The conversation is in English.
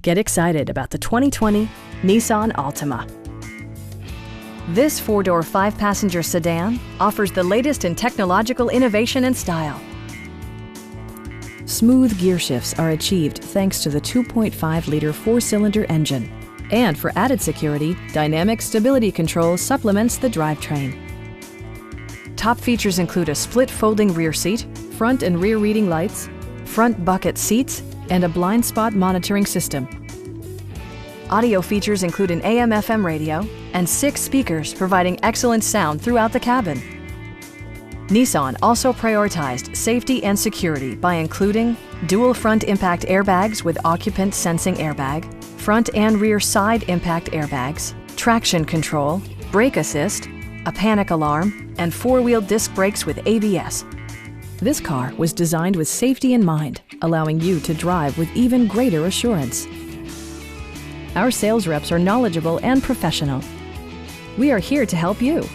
Get excited about the 2020 Nissan Altima. This four-door, five-passenger sedan offers the latest in technological innovation and style. Smooth gear shifts are achieved thanks to the 2.5-liter four-cylinder engine. And for added security, dynamic stability control supplements the drivetrain. Top features include a split folding rear seat, front and rear reading lights, front bucket seats, and a blind spot monitoring system. Audio features include an AM/FM radio and 6 speakers providing excellent sound throughout the cabin. Nissan also prioritized safety and security by including dual front impact airbags with occupant sensing airbag, front and rear side impact airbags, traction control, brake assist, a panic alarm, and 4-wheel disc brakes with ABS. This car was designed with safety in mind, allowing you to drive with even greater assurance. Our sales reps are knowledgeable and professional. We are here to help you.